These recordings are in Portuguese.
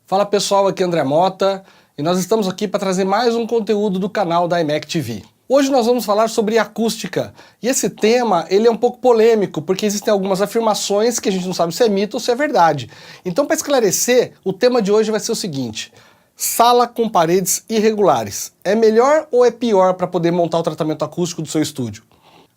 Fala pessoal, aqui é André Mota e nós estamos aqui para trazer mais um conteúdo do canal da iMac TV. Hoje nós vamos falar sobre acústica e esse tema ele é um pouco polêmico porque existem algumas afirmações que a gente não sabe se é mito ou se é verdade. Então, para esclarecer, o tema de hoje vai ser o seguinte: sala com paredes irregulares, é melhor ou é pior para poder montar o tratamento acústico do seu estúdio?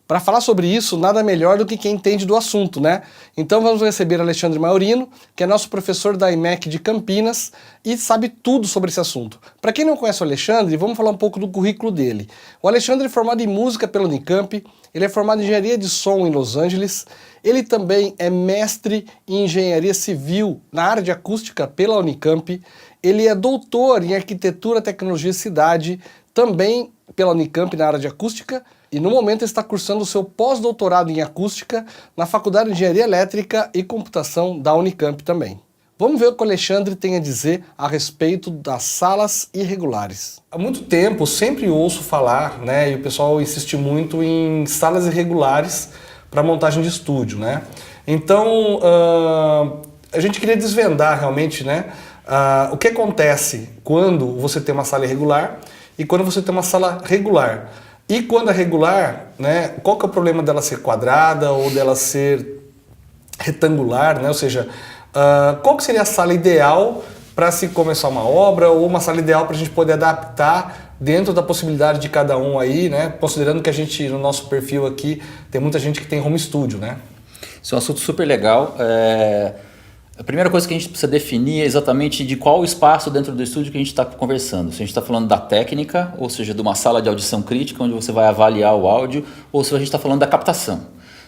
Para falar sobre isso, nada melhor do que quem entende do assunto, né? Então vamos receber Alexandre Maiorino, que é nosso professor da iMac de Campinas e sabe tudo sobre esse assunto. Para quem não conhece o Alexandre, vamos falar um pouco do currículo dele. O Alexandre é formado em música pela Unicamp, ele é formado em engenharia de som em Los Angeles, ele também é mestre em engenharia civil na área de acústica pela Unicamp, ele é doutor em arquitetura, tecnologia e cidade, também pela Unicamp na área de acústica, e no momento está cursando o seu pós-doutorado em acústica na Faculdade de Engenharia Elétrica e Computação da Unicamp também. Vamos ver o que o Alexandre tem a dizer a respeito das salas irregulares. Há muito tempo sempre ouço falar, né, e o pessoal insiste muito em salas irregulares para montagem de estúdio, né? Então, a gente queria desvendar realmente, né, o que acontece quando você tem uma sala irregular e quando você tem uma sala regular. E quando é regular, né, qual que é o problema dela ser quadrada ou dela ser retangular, né? Ou seja, qual que seria a sala ideal para se começar uma obra ou uma sala ideal para a gente poder adaptar dentro da possibilidade de cada um aí, né? Considerando que a gente, no nosso perfil aqui, tem muita gente que tem home studio, né? Isso é um assunto super legal. A primeira coisa que a gente precisa definir é exatamente de qual espaço dentro do estúdio que a gente está conversando. Se a gente está falando da técnica, ou seja, de uma sala de audição crítica, onde você vai avaliar o áudio, ou se a gente está falando da captação.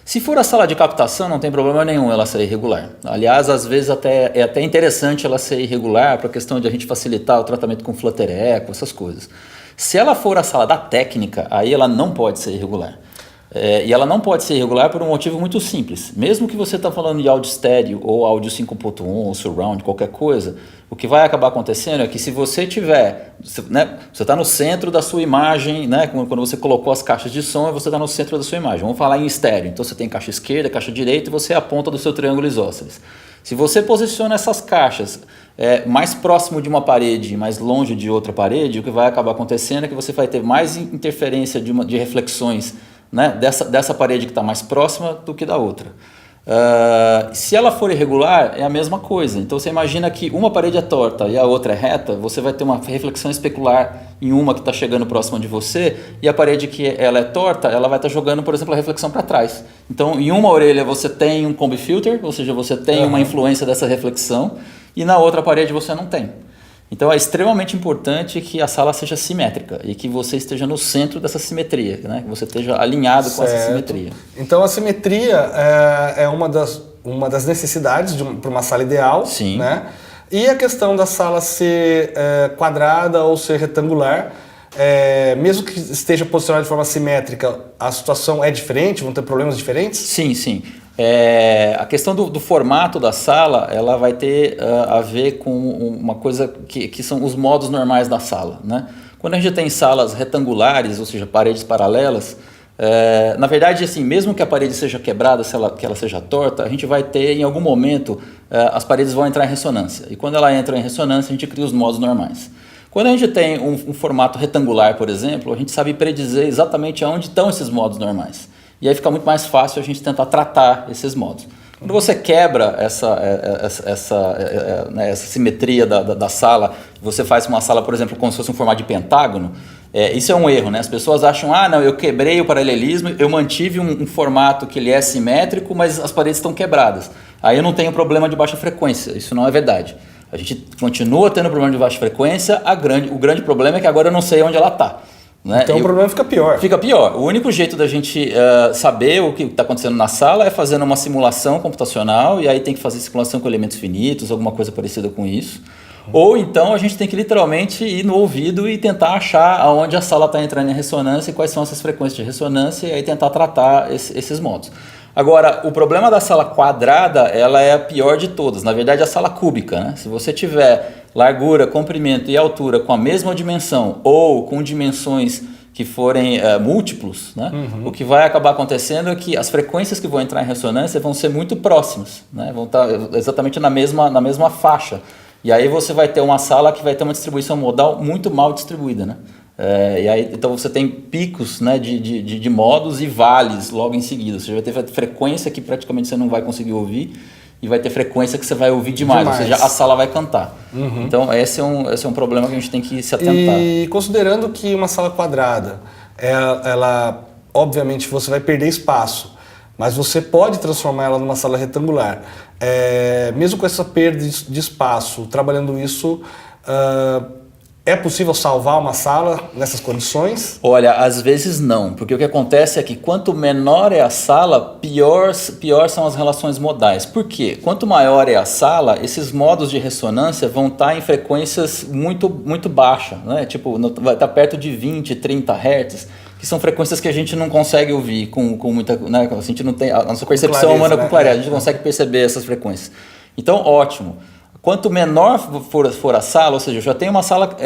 Se for a sala de captação, não tem problema nenhum ela ser irregular. Aliás, às vezes é até interessante ela ser irregular para a questão de a gente facilitar o tratamento com flutter echo, essas coisas. Se ela for a sala da técnica, aí ela não pode ser irregular. E ela não pode ser irregular por um motivo muito simples. Mesmo que você está falando de áudio estéreo ou áudio 5.1 ou surround, qualquer coisa, o que vai acabar acontecendo é que se você tiver, né, você está no centro da sua imagem, né, quando você colocou as caixas de som, você está no centro da sua imagem. Vamos falar em estéreo. Então você tem caixa esquerda, caixa direita e você é a ponta do seu triângulo isósceles. Se você posiciona essas caixas mais próximo de uma parede e mais longe de outra parede, o que vai acabar acontecendo é que você vai ter mais interferência de reflexões, né, dessa parede que está mais próxima do que da outra. Se ela for irregular, é a mesma coisa. Então você imagina que uma parede é torta e a outra é reta, você vai ter uma reflexão especular em uma que está chegando próxima de você, e a parede que ela é torta, ela vai estar jogando, por exemplo, a reflexão para trás. Então em uma orelha você tem um combi filter, ou seja, você tem uma influência dessa reflexão, e na outra parede você não tem. Então é extremamente importante que a sala seja simétrica e que você esteja no centro dessa simetria, né? Que você esteja alinhado com essa simetria. Então a simetria é uma das necessidades para uma sala ideal. Sim. Né? E a questão da sala ser quadrada ou ser retangular, mesmo que esteja posicionada de forma simétrica, a situação é diferente? Vão ter problemas diferentes? Sim, sim. A questão do formato da sala, ela vai ter a ver com uma coisa que são os modos normais da sala, né? Quando a gente tem salas retangulares, ou seja, paredes paralelas, na verdade, assim, mesmo que a parede seja quebrada, que ela seja torta, a gente vai ter, em algum momento, as paredes vão entrar em ressonância. E quando ela entra em ressonância, a gente cria os modos normais. Quando a gente tem um formato retangular, por exemplo, a gente sabe predizer exatamente aonde estão esses modos normais. E aí fica muito mais fácil a gente tentar tratar esses modos. Quando você quebra essa simetria da sala, você faz uma sala, por exemplo, como se fosse um formato de pentágono, isso é um erro, né? As pessoas acham, não, eu quebrei o paralelismo, eu mantive um formato que ele é simétrico, mas as paredes estão quebradas. Aí eu não tenho problema de baixa frequência, isso não é verdade. A gente continua tendo problema de baixa frequência, o grande problema é que agora eu não sei onde ela está. Né? Então o problema fica pior. Fica pior. O único jeito da gente saber o que está acontecendo na sala é fazendo uma simulação computacional, e aí tem que fazer simulação com elementos finitos, alguma coisa parecida com isso. Ou então a gente tem que literalmente ir no ouvido e tentar achar aonde a sala está entrando em ressonância e quais são essas frequências de ressonância, e aí tentar tratar esses modos. Agora, o problema da sala quadrada, ela é a pior de todas. Na verdade, a sala cúbica, né? Se você tiver largura, comprimento e altura com a mesma dimensão ou com dimensões que forem múltiplos, né? O que vai acabar acontecendo é que as frequências que vão entrar em ressonância vão ser muito próximas, né? Vão estar exatamente na mesma faixa. E aí você vai ter uma sala que vai ter uma distribuição modal muito mal distribuída, né? E aí, então você tem picos, né, de modos e vales logo em seguida. Você vai ter frequência que praticamente você não vai conseguir ouvir e vai ter frequência que você vai ouvir demais. Ou seja, a sala vai cantar. Então esse é um problema que a gente tem que se atentar. E considerando que uma sala quadrada, ela obviamente você vai perder espaço, mas você pode transformar ela numa sala retangular. Mesmo com essa perda de espaço, trabalhando isso, é possível salvar uma sala nessas condições? Olha, às vezes não, porque o que acontece é que quanto menor é a sala, pior são as relações modais. Por quê? Quanto maior é a sala, esses modos de ressonância vão estar em frequências muito, muito baixas, né? Tipo, vai estar perto de 20, 30 Hz, que são frequências que a gente não consegue ouvir com muita... Né? A gente não tem, a nossa percepção humana com clareza, a gente não consegue perceber essas frequências. Então, ótimo. Quanto menor for a sala, ou seja, eu já tenho uma sala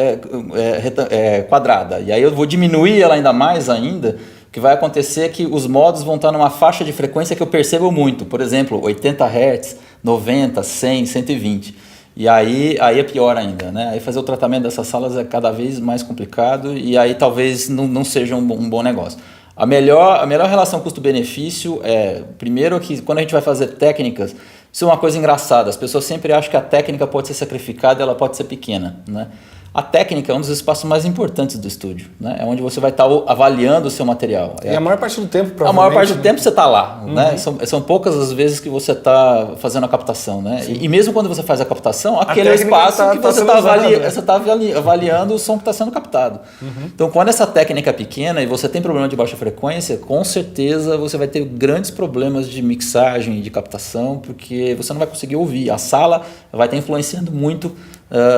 quadrada, e aí eu vou diminuir ela ainda mais ainda, o que vai acontecer é que os modos vão estar numa faixa de frequência que eu percebo muito. Por exemplo, 80 Hz, 90, 100, 120. E aí é pior ainda, né? Aí fazer o tratamento dessas salas é cada vez mais complicado e aí talvez não seja um bom negócio. A melhor relação custo-benefício primeiro que quando a gente vai fazer técnicas, isso é uma coisa engraçada, as pessoas sempre acham que a técnica pode ser sacrificada e ela pode ser pequena, né? A técnica é um dos espaços mais importantes do estúdio, né? É onde você vai estar avaliando o seu material. E a maior parte do tempo, provavelmente... A maior parte do tempo você está lá, né? São poucas as vezes que você está fazendo a captação, né? E mesmo quando você faz a captação, aquele é o espaço que você está avaliando o som que está sendo captado. Então, quando essa técnica é pequena e você tem problema de baixa frequência, com certeza você vai ter grandes problemas de mixagem e de captação, porque você não vai conseguir ouvir. A sala vai estar influenciando muito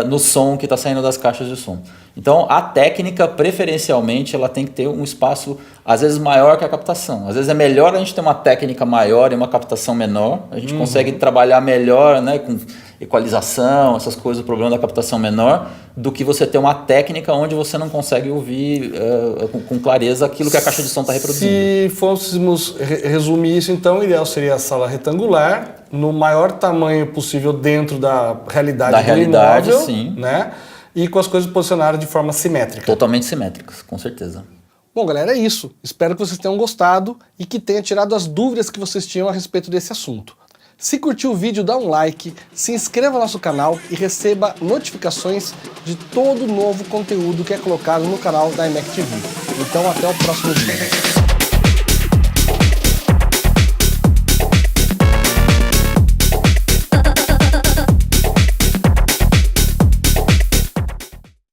no som que está saindo das caixas de som. Então, a técnica, preferencialmente, ela tem que ter um espaço, às vezes, maior que a captação. Às vezes é melhor a gente ter uma técnica maior e uma captação menor. A gente consegue trabalhar melhor, né, com equalização, essas coisas, o problema da captação menor, do que você ter uma técnica onde você não consegue ouvir com clareza aquilo que a caixa de som está reproduzindo. Se fôssemos resumir isso, então, o ideal seria a sala retangular, no maior tamanho possível dentro da realidade do imóvel, sim. Né? E com as coisas posicionadas de forma simétrica. Totalmente simétricas, com certeza. Bom, galera, é isso. Espero que vocês tenham gostado e que tenha tirado as dúvidas que vocês tinham a respeito desse assunto. Se curtiu o vídeo, dá um like, se inscreva no nosso canal e receba notificações de todo novo conteúdo que é colocado no canal da iMac TV. Então, até o próximo vídeo.